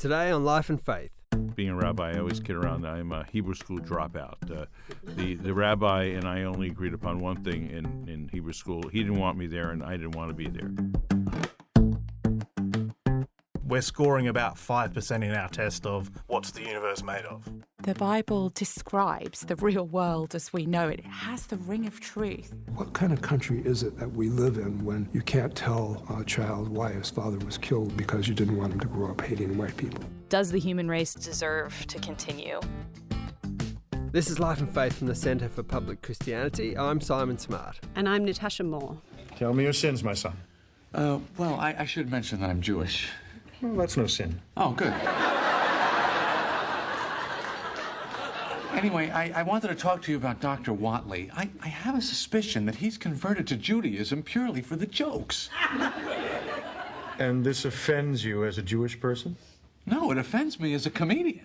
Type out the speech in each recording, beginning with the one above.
Today on Life and Faith. Being a rabbi, I always kid around that I'm a Hebrew school dropout. The rabbi and I only agreed upon one thing in Hebrew school. He didn't want me there, and I didn't want to be there. We're scoring about 5% in our test of what's the universe made of. The Bible describes the real world as we know it. It has the ring of truth. What kind of country is it that we live in when you can't tell a child why his father was killed because you didn't want him to grow up hating white people? Does the human race deserve to continue? This is Life and Faith from the Centre for Public Christianity. I'm Simon Smart. And I'm Natasha Moore. Tell me your sins, my son. Well, I should mention that I'm Jewish. Well, that's no sin. Oh, good. Anyway, I wanted to talk to you about Dr. Watley. I have a suspicion that he's converted to Judaism purely for the jokes. And this offends you as a Jewish person? No, it offends me as a comedian.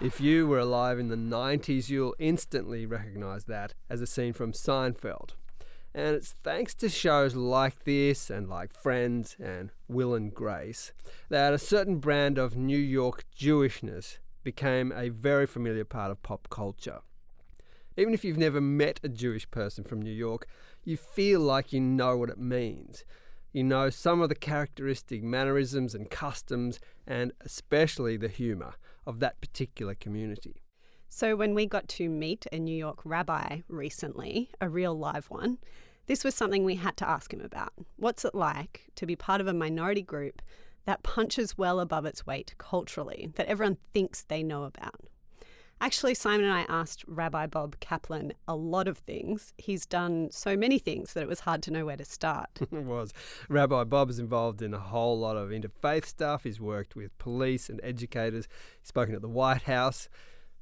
If you were alive in the 90s, you'll instantly recognise that as a scene from Seinfeld. And it's thanks to shows like this and like Friends and Will and Grace that a certain brand of New York Jewishness became a very familiar part of pop culture. Even if you've never met a Jewish person from New York, you feel like you know what it means. You know some of the characteristic mannerisms and customs, and especially the humour of that particular community. So when we got to meet a New York rabbi recently, a real live one, this was something we had to ask him about. What's it like to be part of a minority group that punches well above its weight culturally, that everyone thinks they know about? Actually, Simon and I asked Rabbi Bob Kaplan a lot of things. He's done so many things that it was hard to know where to start. It was. Rabbi Bob is involved in a whole lot of interfaith stuff. He's worked with police and educators. He's spoken at the White House.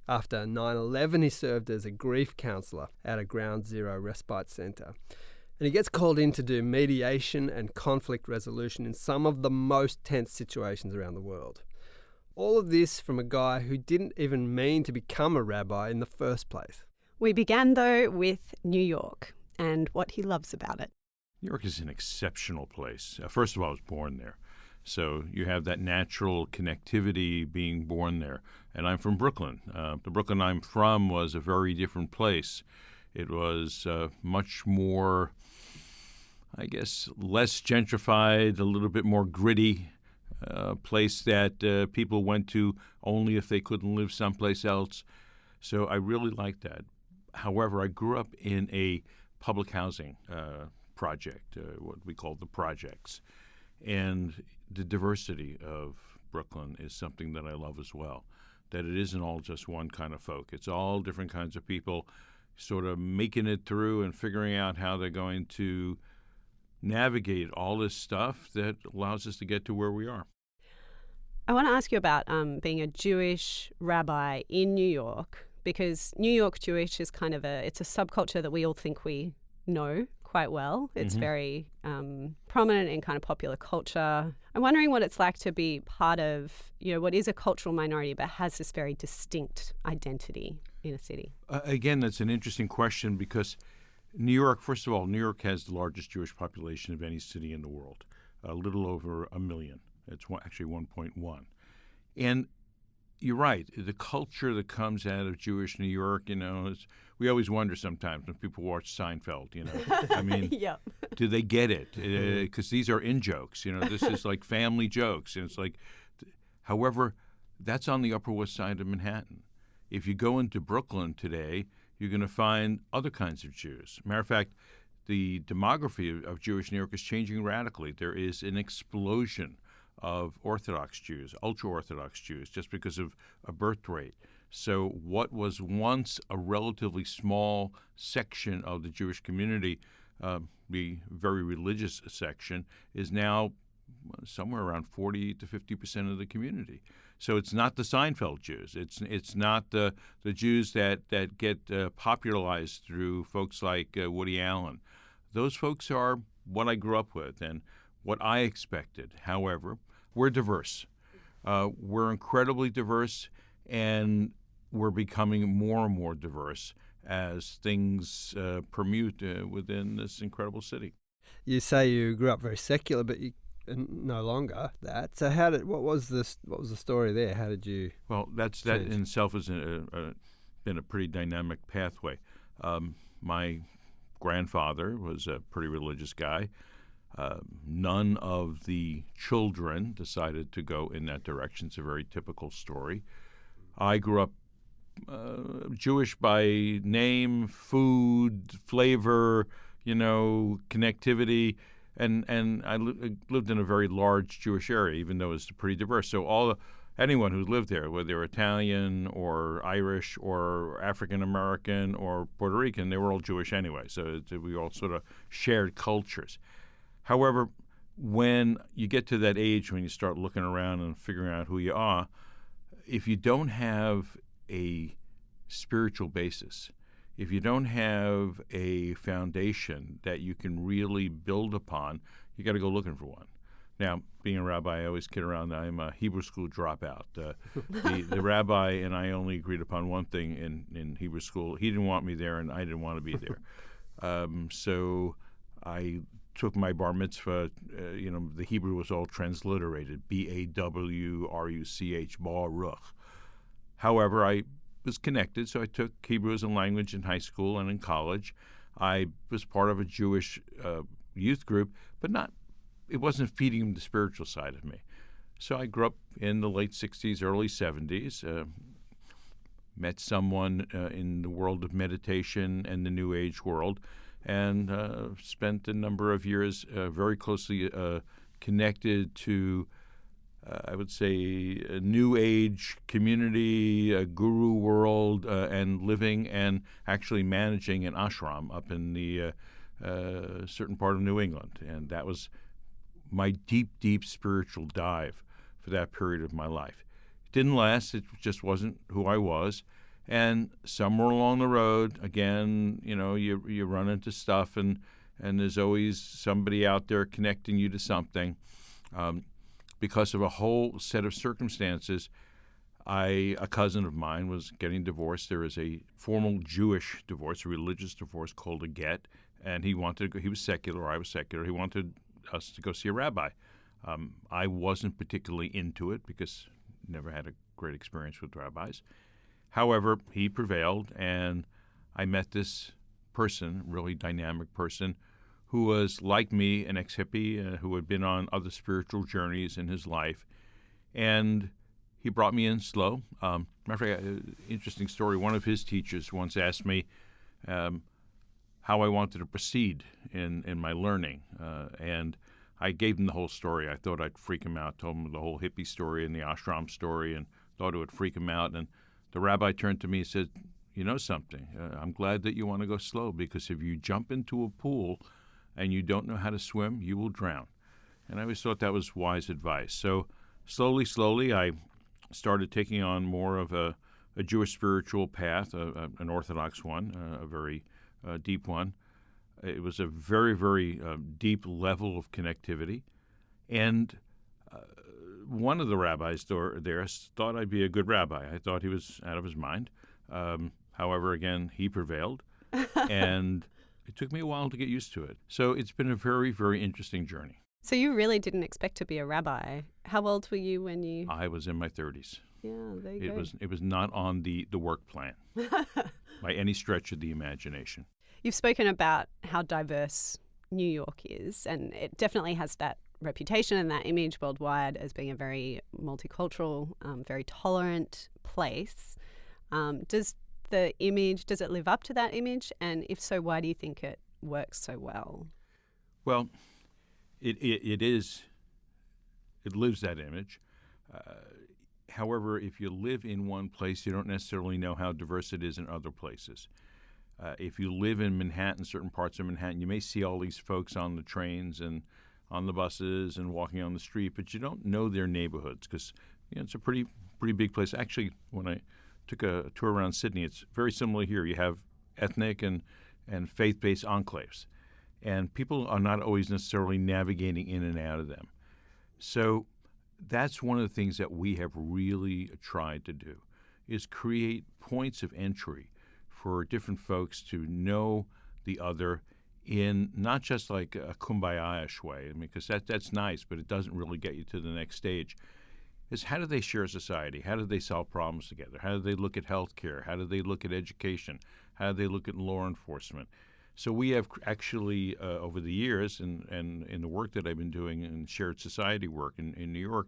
After 9/11, he served as a grief counsellor at a Ground Zero respite centre. And he gets called in to do mediation and conflict resolution in some of the most tense situations around the world. All of this from a guy who didn't even mean to become a rabbi in the first place. We began, though, with New York and what he loves about it. New York is an exceptional place. First of all, I was born there. So you have that natural connectivity being born there. And I'm from Brooklyn. The Brooklyn I'm from was a very different place. It was much more, I guess, less gentrified, a little bit more gritty, a place that people went to only if they couldn't live someplace else. So I really liked that. However, I grew up in a public housing project, what we call the projects. And the diversity of Brooklyn is something that I love as well, that it isn't all just one kind of folk. It's all different kinds of people sort of making it through and figuring out how they're going to navigate all this stuff that allows us to get to where we are. I want to ask you about being a Jewish rabbi in New York, because New York Jewish is kind of it's a subculture that we all think we know quite well. It's very prominent in kind of popular culture. I'm wondering what it's like to be part of, what is a cultural minority but has this very distinct identity in a city. Again, that's an interesting question because New York, first of all, New York has the largest Jewish population of any city in the world, a little over 1 million. It's actually 1.1. And you're right. The culture that comes out of Jewish New York, we always wonder sometimes when people watch Seinfeld, I mean, Yep. Do they get it? Because these are in-jokes, this is like family jokes. And it's like, however, that's on the Upper West Side of Manhattan. If you go into Brooklyn today, you're going to find other kinds of Jews. Matter of fact, the demography of Jewish New York is changing radically. There is an explosion of Orthodox Jews, ultra-Orthodox Jews, just because of a birth rate. So what was once a relatively small section of the Jewish community, the very religious section, is now somewhere around 40 to 50% of the community. So it's not the Seinfeld Jews. It's not the Jews that get popularized through folks like Woody Allen. Those folks are what I grew up with and what I expected. However, we're diverse. We're incredibly diverse, and we're becoming more and more diverse as things permute within this incredible city. You say you grew up very secular, but you no longer that. So what was the story there? How did you? Well, that in itself has been a pretty dynamic pathway. My grandfather was a pretty religious guy. None of the children decided to go in that direction. It's a very typical story. I grew up Jewish by name, food, flavor, connectivity, and I lived in a very large Jewish area, even though it's pretty diverse. So anyone who lived there, whether they were Italian or Irish or African American or Puerto Rican, they were all Jewish anyway. So we all sort of shared cultures. However, when you get to that age when you start looking around and figuring out who you are, if you don't have a spiritual basis, if you don't have a foundation that you can really build upon, you got to go looking for one. Now, being a rabbi, I always kid around that I'm a Hebrew school dropout. The rabbi and I only agreed upon one thing in Hebrew school. He didn't want me there, and I didn't want to be there. So I took my bar mitzvah. The Hebrew was all transliterated, Bawruch, Baruch. However, I was connected, so I took Hebrew as a language in high school and in college. I was part of a Jewish youth group, but it wasn't feeding the spiritual side of me. So I grew up in the late 60s, early 70s, met someone in the world of meditation and the New Age world, and spent a number of years very closely connected to I would say, a New Age community, a guru world, and living and actually managing an ashram up in the certain part of New England. And that was my deep, deep spiritual dive for that period of my life. It didn't last. It just wasn't who I was. And somewhere along the road, again, you run into stuff, and there's always somebody out there connecting you to something. Because of a whole set of circumstances, a cousin of mine was getting divorced. There is a formal Jewish divorce, a religious divorce called a get, and he was secular, I was secular. He wanted us to go see a rabbi. I wasn't particularly into it because I never had a great experience with rabbis. However, he prevailed, and I met this person, really dynamic person, who was, like me, an ex-hippie who had been on other spiritual journeys in his life. And he brought me in slow. Matter of fact, interesting story. One of his teachers once asked me how I wanted to proceed in my learning. And I gave him the whole story. I thought I'd freak him out, told him the whole hippie story and the ashram story, and thought it would freak him out. And the rabbi turned to me and said, "You know something? I'm glad that you want to go slow, because if you jump into a pool and you don't know how to swim, you will drown." And I always thought that was wise advice. So slowly, I started taking on more of a Jewish spiritual path, an Orthodox one, a very deep one. It was a very, very deep level of connectivity. And one of the rabbis there thought I'd be a good rabbi. I thought he was out of his mind. However, again, he prevailed. And it took me a while to get used to it. So it's been a very, very interesting journey. So you really didn't expect to be a rabbi. How old were you when you... I was in my 30s. Yeah, there you go. It was not on the work plan by any stretch of the imagination. You've spoken about how diverse New York is, and it definitely has that reputation and that image worldwide as being a very multicultural, very tolerant place. Does it live up to that image? And if so, why do you think it works so well? Well, it lives that image. However, if you live in one place, you don't necessarily know how diverse it is in other places. If you live in Manhattan, certain parts of Manhattan, you may see all these folks on the trains and on the buses and walking on the street, but you don't know their neighborhoods because it's a pretty big place. Actually, when I took a tour around Sydney, it's very similar here. You have ethnic and faith-based enclaves, and people are not always necessarily navigating in and out of them. So that's one of the things that we have really tried to do, is create points of entry for different folks to know the other in not just like a kumbaya-ish way, I mean, because that's nice, but it doesn't really get you to the next stage, is how do they share society? How do they solve problems together? How do they look at healthcare? How do they look at education? How do they look at law enforcement? So we have actually, over the years, and in the work that I've been doing in shared society work in New York,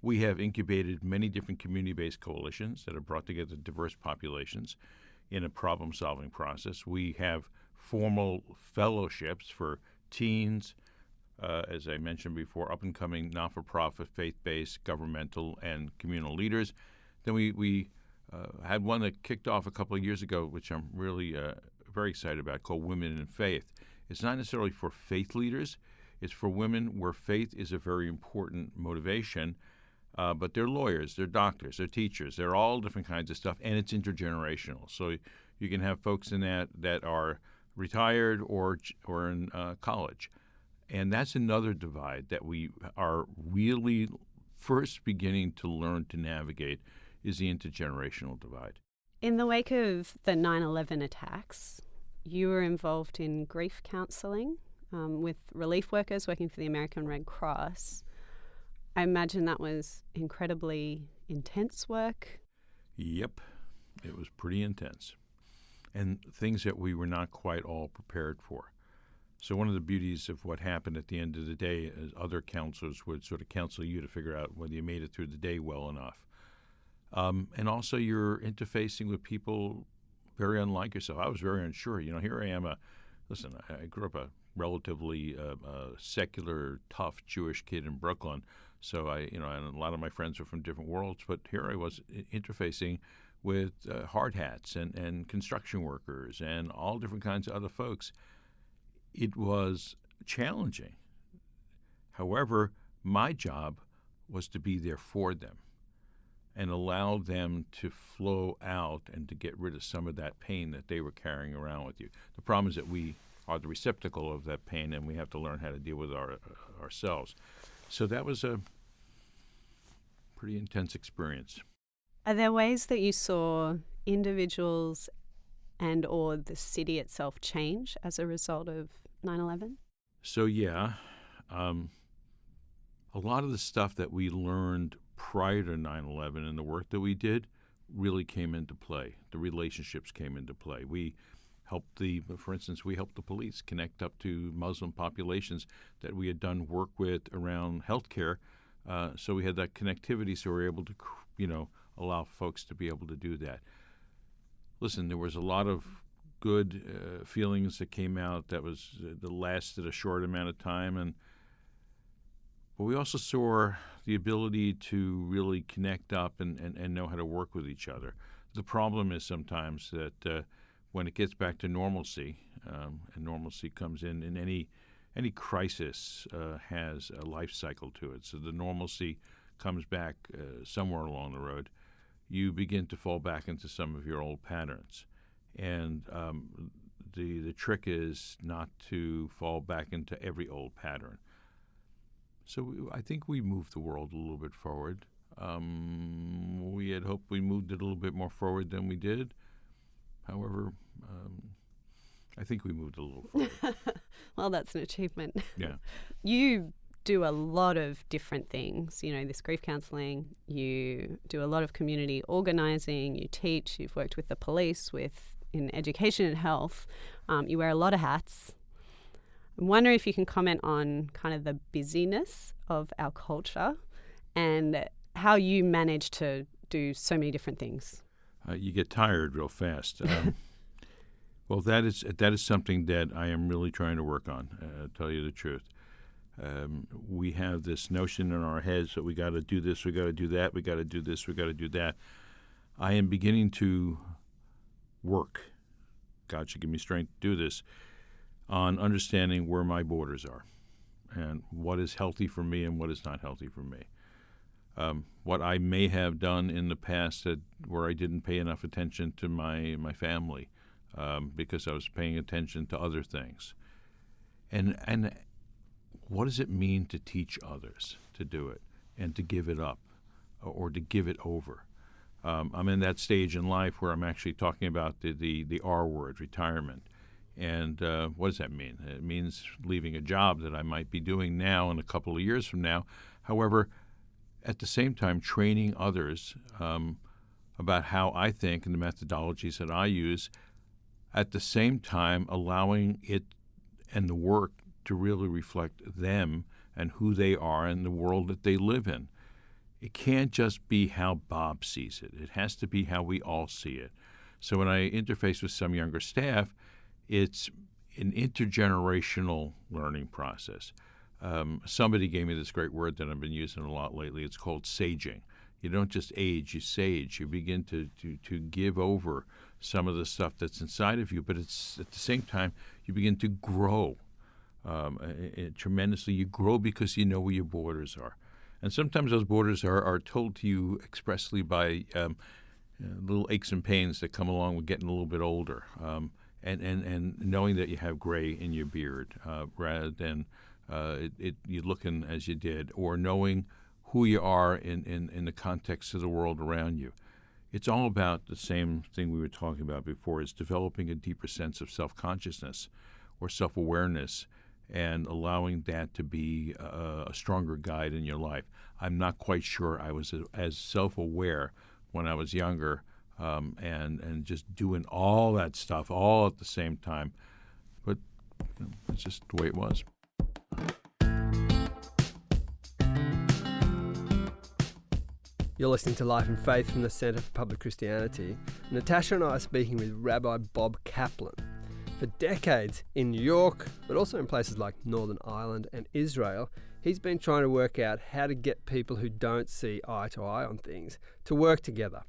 we have incubated many different community-based coalitions that have brought together diverse populations in a problem-solving process. We have formal fellowships for teens, as I mentioned before, up-and-coming non-for-profit, faith-based, governmental, and communal leaders. Then we had one that kicked off a couple of years ago, which I'm really very excited about, called Women in Faith. It's not necessarily for faith leaders. It's for women where faith is a very important motivation, but they're lawyers, they're doctors, they're teachers, they're all different kinds of stuff, and it's intergenerational. So you can have folks in that are retired or in college. And that's another divide that we are really first beginning to learn to navigate, is the intergenerational divide. In the wake of the 9/11 attacks, you were involved in grief counselling with relief workers working for the American Red Cross. I imagine that was incredibly intense work. Yep, it was pretty intense, and things that we were not quite all prepared for. So one of the beauties of what happened at the end of the day is other counselors would sort of counsel you to figure out whether you made it through the day well enough. And also you're interfacing with people very unlike yourself. I was very unsure. Here I am. I grew up a relatively secular, tough Jewish kid in Brooklyn. So and a lot of my friends were from different worlds. But here I was interfacing with hard hats and construction workers and all different kinds of other folks. It was challenging. However, my job was to be there for them and allow them to flow out and to get rid of some of that pain that they were carrying around with you. The problem is that we are the receptacle of that pain, and we have to learn how to deal with ourselves. So that was a pretty intense experience. Are there ways that you saw individuals and or the city itself change as a result of 9/11? So yeah, a lot of the stuff that we learned prior to 9/11 and the work that we did really came into play. The relationships came into play. We helped for instance, we helped the police connect up to Muslim populations that we had done work with around healthcare. So we had that connectivity, so we were able to, allow folks to be able to do that. Listen, there was a lot of good feelings that came out that lasted a short amount of time, but we also saw the ability to really connect up and know how to work with each other. The problem is sometimes that when it gets back to normalcy, and normalcy comes in any crisis has a life cycle to it. So the normalcy comes back somewhere along the road. You begin to fall back into some of your old patterns. And the trick is not to fall back into every old pattern. So I think we moved the world a little bit forward. We had hoped we moved it a little bit more forward than we did. However, I think we moved a little forward. Well, that's an achievement. Yeah. You do a lot of different things, this grief counselling, you do a lot of community organising, you teach, you've worked with the police, in education and health, you wear a lot of hats. I wonder if you can comment on kind of the busyness of our culture and how you manage to do so many different things. You get tired real fast. Well, that is something that I am really trying to work on, to tell you the truth. We have this notion in our heads that we got to do this, we got to do that, we got to do this, we got to do that. I am beginning to work, God should give me strength to do this, on understanding where my borders are and what is healthy for me and what is not healthy for me. What I may have done in the past where I didn't pay enough attention to my family because I was paying attention to other things. And what does it mean to teach others to do it and to give it up or to give it over? I'm in that stage in life where I'm actually talking about the R word, retirement. And what does that mean? It means leaving a job that I might be doing now and a couple of years from now. However, at the same time, training others about how I think and the methodologies that I use, at the same time allowing it and the work to really reflect them and who they are and the world that they live in. It can't just be how Bob sees it. It has to be how we all see it. So when I interface with some younger staff, it's an intergenerational learning process. Somebody gave me this great word that I've been using a lot lately. It's called saging. You don't just age, you sage. You begin to give over some of the stuff that's inside of you, but it's at the same time you begin to grow tremendously. You grow because you know where your borders are. And sometimes those borders are told to you expressly by little aches and pains that come along with getting a little bit older, and knowing that you have gray in your beard rather than you looking as you did, or knowing who you are in the context of the world around you. It's all about the same thing we were talking about before, is developing a deeper sense of self-consciousness or self-awareness and allowing that to be a stronger guide in your life. I'm not quite sure I was as self-aware when I was younger and just doing all that stuff all at the same time. But it's just the way it was. You're listening to Life and Faith from the Centre for Public Christianity. Natasha and I are speaking with Rabbi Bob Kaplan. For decades in New York, but also in places like Northern Ireland and Israel, he's been trying to work out how to get people who don't see eye to eye on things to work together,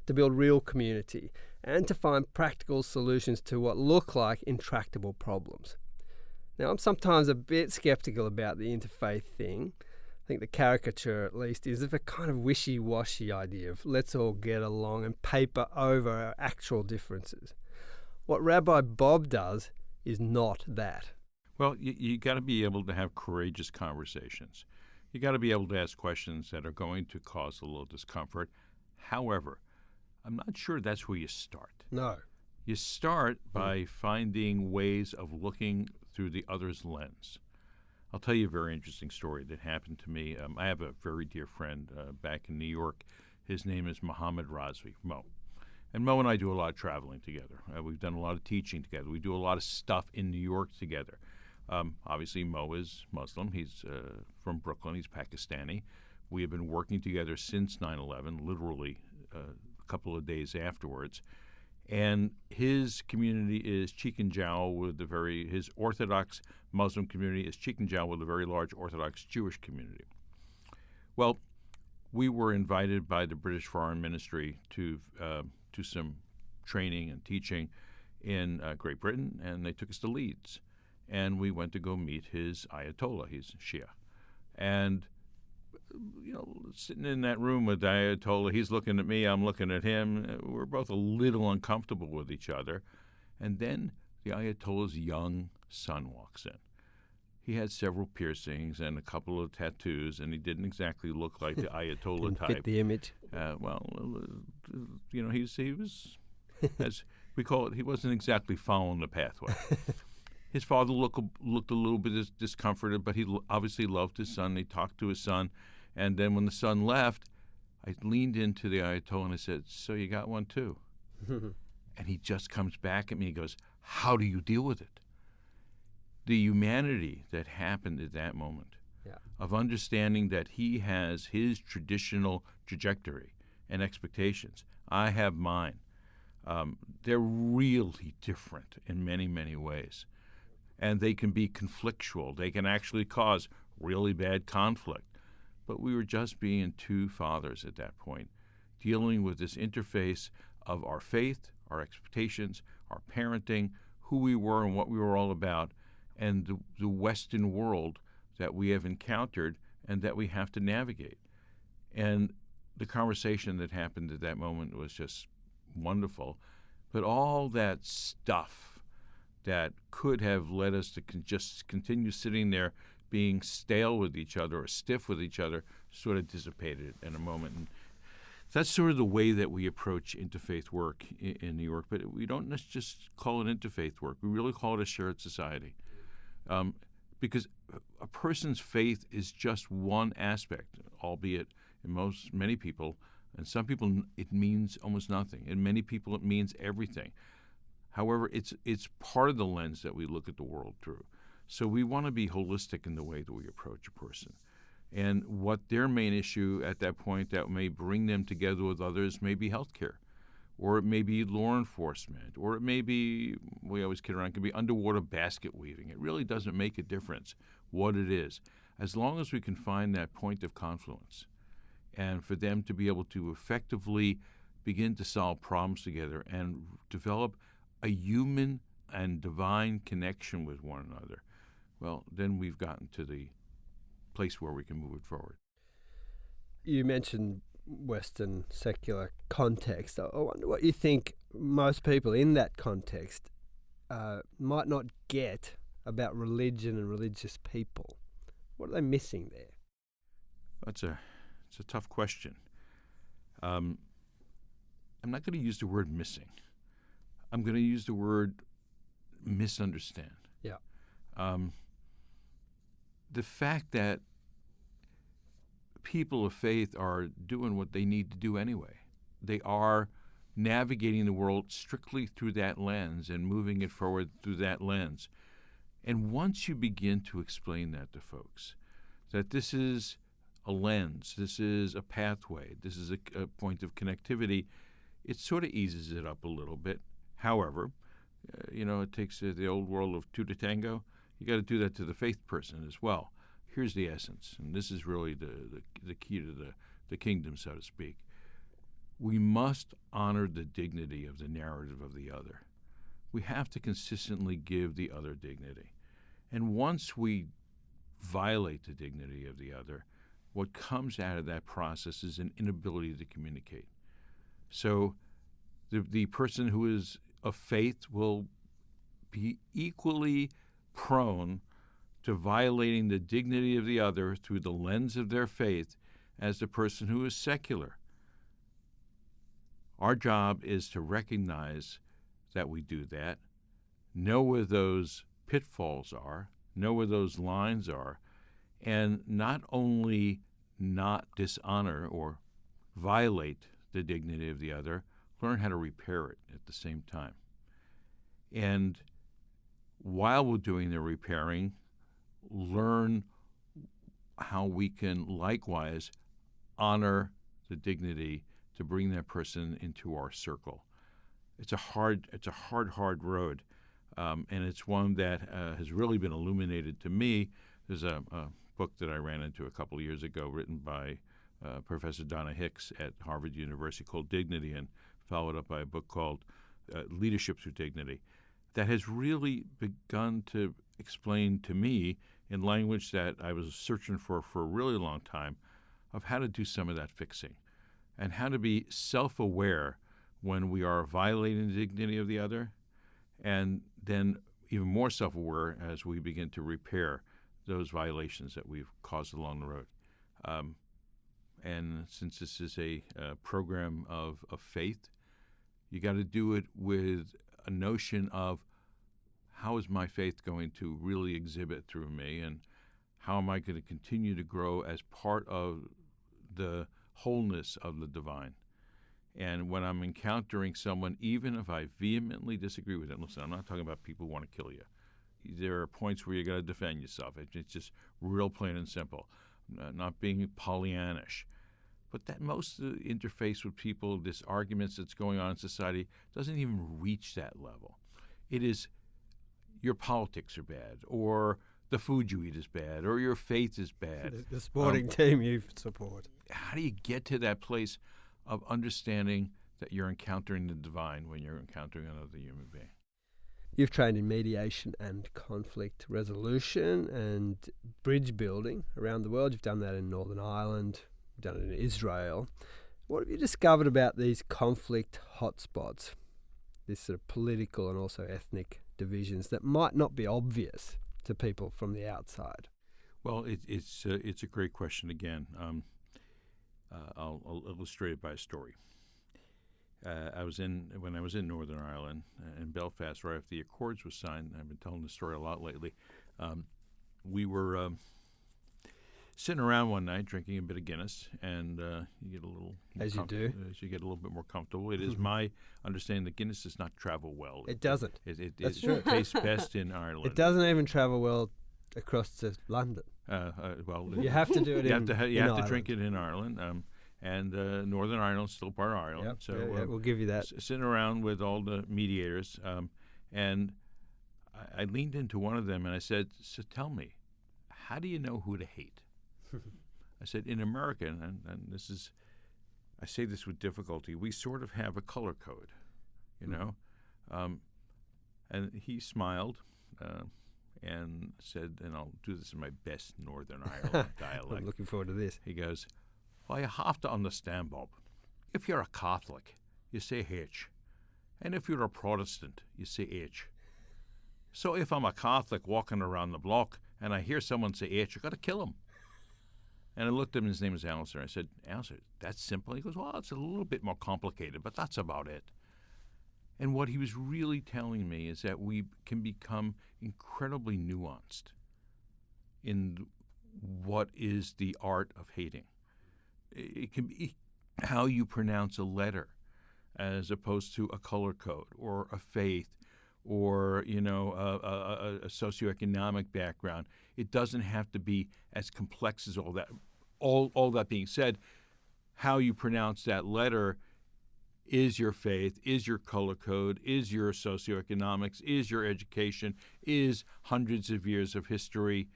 to build real community, and to find practical solutions to what look like intractable problems. Now, I'm sometimes a bit skeptical about the interfaith thing. I think the caricature, at least, is of a kind of wishy-washy idea of let's all get along and paper over our actual differences. What Rabbi Bob does is not that. Well, you got to be able to have courageous conversations. You got to be able to ask questions that are going to cause a little discomfort. However, I'm not sure that's where you start. No. You start by finding ways of looking through the other's lens. I'll tell you a very interesting story that happened to me. I have a very dear friend back in New York. His name is Mohammed Razvi, Mo. And Mo and I do a lot of traveling together. We've done a lot of teaching together. We do a lot of stuff in New York together. Obviously, Mo is Muslim. He's from Brooklyn. He's Pakistani. We have been working together since 9/11, literally a couple of days afterwards. And his community is cheek and jowl with his Orthodox Muslim community is cheek and jowl with a very large Orthodox Jewish community. Well, we were invited by the British Foreign Ministry to some training and teaching in Great Britain, and they took us to Leeds. And we went to go meet his Ayatollah. He's Shia. And sitting in that room with the Ayatollah, he's looking at me, I'm looking at him. We're both a little uncomfortable with each other. And then the Ayatollah's young son walks in. He had several piercings and a couple of tattoos, and he didn't exactly look like the Ayatollah Didn't type. fit the image. He was, as we call it, he wasn't exactly following the pathway. His father looked a little bit discomforted, but he obviously loved his son. He talked to his son. And then when the son left, I leaned into the Ayatollah and I said, "So you got one too?" And he just comes back at me and goes, "How do you deal with it?" The humanity that happened at that moment of understanding that he has his traditional trajectory and expectations. I have mine. They're really different in many, many ways. And they can be conflictual. They can actually cause really bad conflict. But we were just being two fathers at that point, dealing with this interface of our faith, our expectations, our parenting, who we were and what we were all about, and the Western world that we have encountered and that we have to navigate. And the conversation that happened at that moment was just wonderful. But all that stuff that could have led us to just continue sitting there being stale with each other or stiff with each other sort of dissipated in a moment. And that's sort of the way that we approach interfaith work in New York. But we don't just call it interfaith work. We really call it a shared society. Because a person's faith is just one aspect, albeit in many people, and some people it means almost nothing. In many people it means everything. However, it's part of the lens that we look at the world through. So we want to be holistic in the way that we approach a person. And what their main issue at that point that may bring them together with others may be healthcare, or it may be law enforcement, or it may be, we always kid around, it could be underwater basket weaving. It really doesn't make a difference what it is, as long as we can find that point of confluence and for them to be able to effectively begin to solve problems together and develop a human and divine connection with one another. Well, then we've gotten to the place where we can move it forward. You mentioned Western secular context. I wonder what you think most people in that context might not get about religion and religious people. What are they missing there? It's a tough question. I'm not going to use the word missing. I'm going to use the word misunderstand. Yeah. The fact that people of faith are doing what they need to do anyway. They are navigating the world strictly through that lens and moving it forward through that lens. And once you begin to explain that to folks, that this is a lens, this is a pathway, this is a point of connectivity, it sort of eases it up a little bit. However, it takes the old world of two to tango. You got to do that to the faith person as well. Here's the essence, and this is really the key to the kingdom, so to speak. We must honor the dignity of the narrative of the other. We have to consistently give the other dignity. And once we violate the dignity of the other, what comes out of that process is an inability to communicate. So the person who is of faith will be equally prone to violating the dignity of the other through the lens of their faith as the person who is secular. Our job is to recognize that we do that, know where those pitfalls are, know where those lines are, and not only not dishonor or violate the dignity of the other, learn how to repair it at the same time. And while we're doing the repairing, learn how we can likewise honor the dignity to bring that person into our circle. It's a hard road, and it's one that has really been illuminated to me. There's a book that I ran into a couple of years ago, written by Professor Donna Hicks at Harvard University, called Dignity, and followed up by a book called Leadership Through Dignity, that has really begun to explain to me in language that I was searching for a really long time, of how to do some of that fixing and how to be self-aware when we are violating the dignity of the other, and then even more self-aware as we begin to repair those violations that we've caused along the road. And since this is a program of faith, you got to do it with a notion of, how is my faith going to really exhibit through me, and how am I going to continue to grow as part of the wholeness of the divine? And when I'm encountering someone, even if I vehemently disagree with it, listen, I'm not talking about people who want to kill you. There are points where you got to defend yourself. It's just real plain and simple, not being Pollyannish. But that most of the interface with people, this arguments that's going on in society, doesn't even reach that level. It is, your politics are bad, or the food you eat is bad, or your faith is bad. The sporting team you support. How do you get to that place of understanding that you're encountering the divine when you're encountering another human being? You've trained in mediation and conflict resolution and bridge building around the world. You've done that in Northern Ireland, you've done it in Israel. What have you discovered about these conflict hotspots, this sort of political and also ethnic divisions that might not be obvious to people from the outside? Well, it's a great question again. I'll illustrate it by a story. When I was in Northern Ireland, in Belfast, right after the Accords was signed. I've been telling this story a lot lately. We were sitting around one night drinking a bit of Guinness, and you get a little as you do, as you get a little bit more comfortable. It is my understanding that Guinness does not travel well. It doesn't. It true. tastes best in Ireland. It doesn't even travel well across to London. Well, you have to do it. You have to drink it in Ireland. And Northern Ireland's still part of Ireland. Yep. So we'll give you that. Sitting around with all the mediators, and I leaned into one of them and I said, "So tell me, how do you know who to hate?" I said, in America, and this is, I say this with difficulty, we sort of have a color code, you know? And he smiled and said, and I'll do this in my best Northern Ireland dialect. I'm looking forward to this. He goes, "Well, you have to understand, Bob. If you're a Catholic, you say H. And if you're a Protestant, you say H. So if I'm a Catholic walking around the block and I hear someone say H, I've got to kill him." And I looked at him, his name was Alistair. I said, "Alistair, that's simple?" He goes, "Well, it's a little bit more complicated, but that's about it." And what he was really telling me is that we can become incredibly nuanced in what is the art of hating. It can be how you pronounce a letter as opposed to a color code or a faith or, you know, a socioeconomic background. It doesn't have to be as complex as all that. All that being said, how you pronounce that letter is your faith, is your color code, is your socioeconomics, is your education, is hundreds of years of history.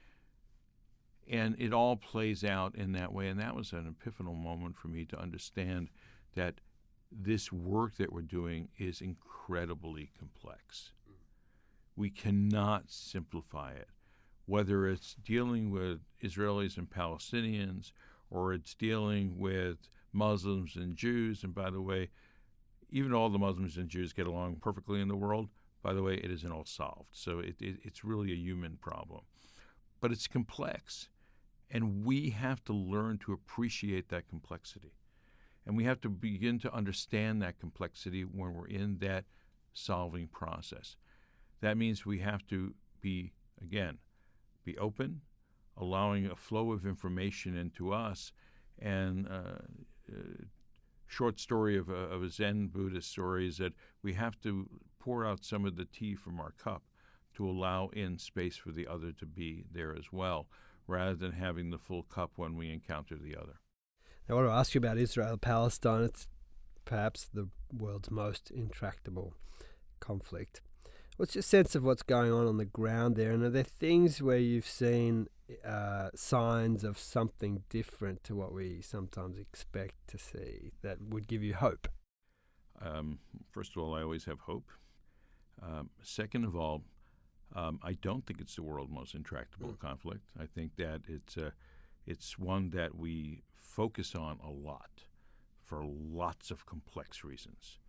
And it all plays out in that way. And that was an epiphanal moment for me to understand that this work that we're doing is incredibly complex. We cannot simplify it, whether it's dealing with Israelis and Palestinians or it's dealing with Muslims and Jews. And by the way, even all the Muslims and Jews get along perfectly in the world. By the way, it isn't all solved. So it's really a human problem. But it's complex. And we have to learn to appreciate that complexity. And we have to begin to understand that complexity when we're in that solving process. That means we have to be open, allowing a flow of information into us. And short story of a Zen Buddhist story is that we have to pour out some of the tea from our cup to allow in space for the other to be there as well, rather than having the full cup when we encounter the other. I want to ask you about Israel-Palestine. It's perhaps the world's most intractable conflict. What's your sense of what's going on the ground there? And are there things where you've seen signs of something different to what we sometimes expect to see that would give you hope? First of all, I always have hope. Second of all, I don't think it's the world's most intractable conflict. I think that it's one that we focus on a lot for lots of complex reasons.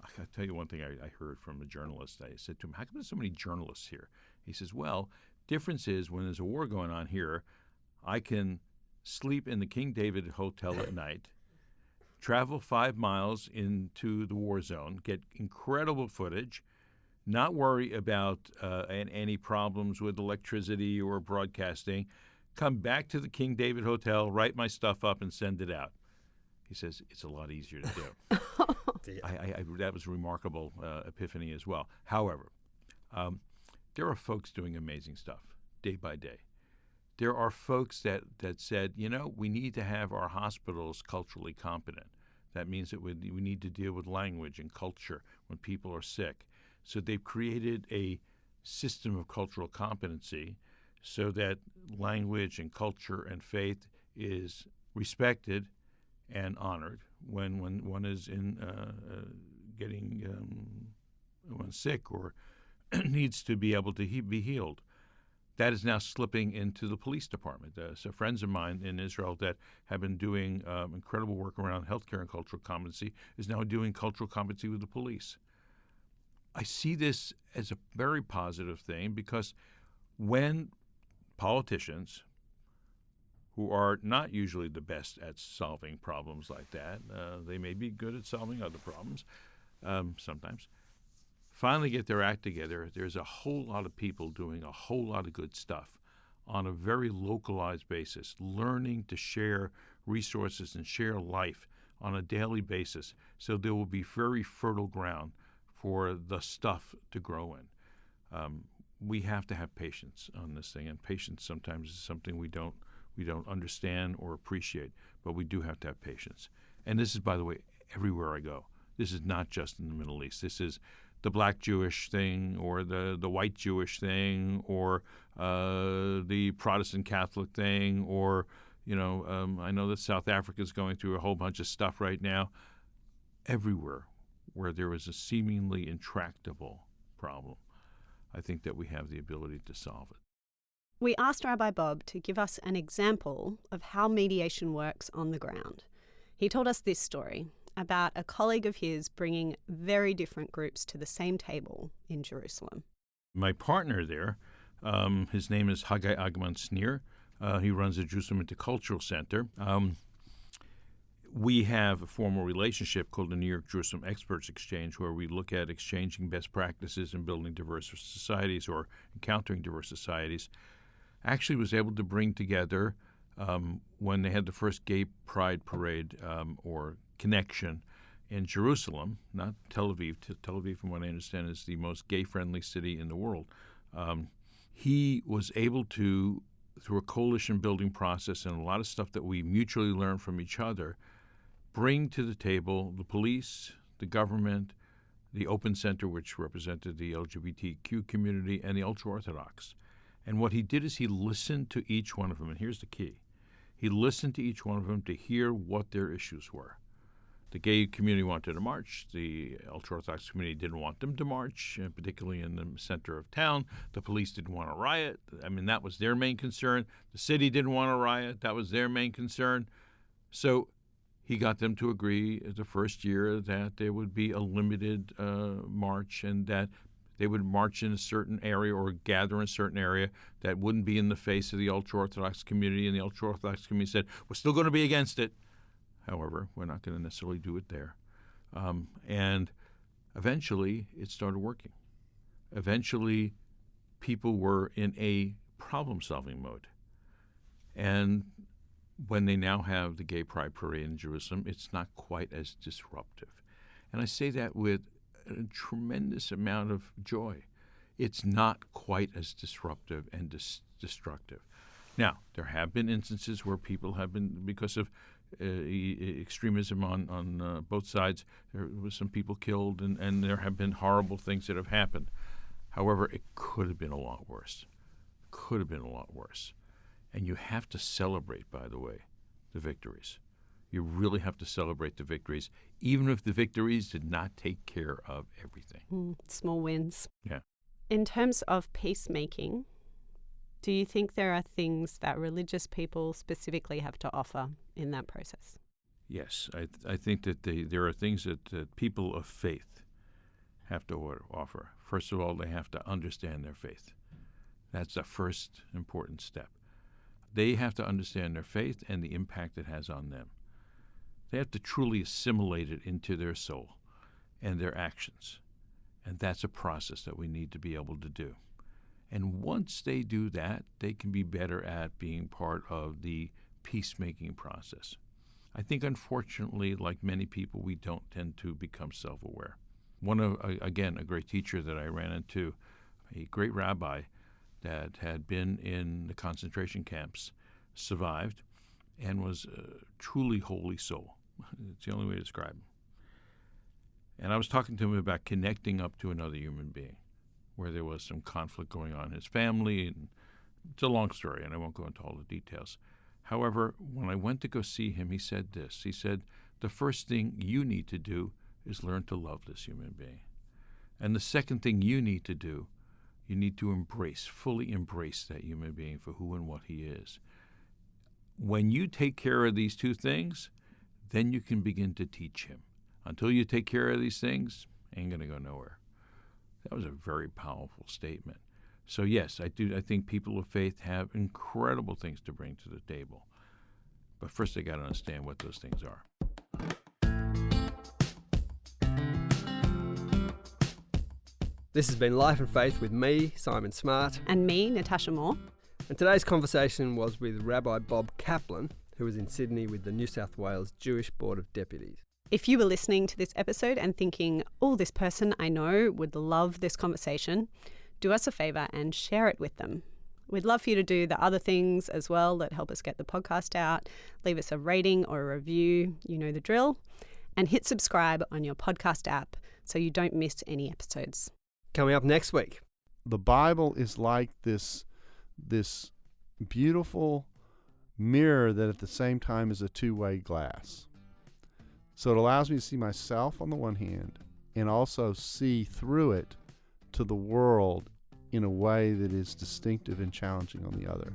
I'll tell you one thing I heard from a journalist. I said to him, "How come there's so many journalists here?" He says, "Well, difference is when there's a war going on here, I can sleep in the King David Hotel at night, travel 5 miles into the war zone, get incredible footage, not worry about any problems with electricity or broadcasting, come back to the King David Hotel, write my stuff up, and send it out." He says, it's a lot easier to do. That was a remarkable epiphany as well. However, there are folks doing amazing stuff day by day. There are folks that said, you know, we need to have our hospitals culturally competent. That means that we need to deal with language and culture when people are sick. So they've created a system of cultural competency so that language and culture and faith is respected and honored when one is getting one sick or needs to be able to be healed. That is now slipping into the police department. So friends of mine in Israel that have been doing incredible work around healthcare and cultural competency is now doing cultural competency with the police. I see this as a very positive thing because when politicians who are not usually the best at solving problems like that. They may be good at solving other problems sometimes. Finally get their act together. There's a whole lot of people doing a whole lot of good stuff on a very localized basis, learning to share resources and share life on a daily basis. So there will be very fertile ground for the stuff to grow in. We have to have patience on this thing, and patience sometimes is something we don't understand or appreciate, but we do have to have patience. And this is, by the way, everywhere I go. This is not just in the Middle East. This is the black Jewish thing, or the white Jewish thing, or the Protestant Catholic thing, or I know that South Africa is going through a whole bunch of stuff right now. Everywhere where there is a seemingly intractable problem, I think that we have the ability to solve it. We asked Rabbi Bob to give us an example of how mediation works on the ground. He told us this story about a colleague of his bringing very different groups to the same table in Jerusalem. My partner there, his name is Haggai Agman Sneer. He runs the Jerusalem Intercultural Center. We have a formal relationship called the New York Jerusalem Experts Exchange, where we look at exchanging best practices in building diverse societies or encountering diverse societies. Actually was able to bring together, when they had the first gay pride parade or connection in Jerusalem, not Tel Aviv. Tel Aviv, from what I understand, is the most gay-friendly city in the world. He was able to, through a coalition-building process and a lot of stuff that we mutually learned from each other, bring to the table the police, the government, the Open Center, which represented the LGBTQ community, and the ultra-Orthodox. And what he did is he listened to each one of them, and here's the key. He listened to each one of them to hear what their issues were. The gay community wanted to march. The ultra-Orthodox community didn't want them to march, particularly in the center of town. The police didn't want to riot. I mean, that was their main concern. The city didn't want to riot. That was their main concern. So he got them to agree the first year that there would be a limited march, and that they would march in a certain area or gather in a certain area that wouldn't be in the face of the ultra-Orthodox community. And the ultra-Orthodox community said, we're still going to be against it. However, we're not going to necessarily do it there. And eventually, it started working. Eventually, people were in a problem-solving mode. And when they now have the Gay Pride Parade in Jerusalem, it's not quite as disruptive. And I say that with a tremendous amount of joy. It's not quite as disruptive and destructive. Now, there have been instances where people have been, because of extremism on both sides, there was some people killed, and there have been horrible things that have happened. However, it could have been a lot worse. Could have been a lot worse. And you have to celebrate, by the way, the victories. You really have to celebrate the victories, even if the victories did not take care of everything. Small wins. Yeah. In terms of peacemaking, do you think there are things that religious people specifically have to offer in that process? Yes, I think that there are things that people of faith have to offer. First of all, they have to understand their faith. That's the first important step. They have to understand their faith and the impact it has on them. They have to truly assimilate it into their soul and their actions. And that's a process that we need to be able to do. And once they do that, they can be better at being part of the peacemaking process. I think, unfortunately, like many people, we don't tend to become self-aware. Again, a great teacher that I ran into, a great rabbi that had been in the concentration camps, survived, and was a truly holy soul. It's the only way to describe him. And I was talking to him about connecting up to another human being, where there was some conflict going on in his family. And it's a long story, and I won't go into all the details. However, when I went to go see him, he said this. He said, the first thing you need to do is learn to love this human being. And the second thing you need to do, you need to fully embrace that human being for who and what he is. When you take care of these two things, then you can begin to teach him. Until you take care of these things, ain't going to go nowhere. That was a very powerful statement. So yes, I think people of faith have incredible things to bring to the table. But first they got to understand what those things are. This has been Life and Faith with me, Simon Smart. And me, Natasha Moore. And today's conversation was with Rabbi Bob Kaplan, who is in Sydney with the New South Wales Jewish Board of Deputies. If you were listening to this episode and thinking, oh, this person I know would love this conversation, do us a favour and share it with them. We'd love for you to do the other things as well that help us get the podcast out. Leave us a rating or a review, you know the drill. And hit subscribe on your podcast app so you don't miss any episodes. Coming up next week. The Bible is like this beautiful mirror that at the same time is a two-way glass. So it allows me to see myself on the one hand and also see through it to the world in a way that is distinctive and challenging on the other.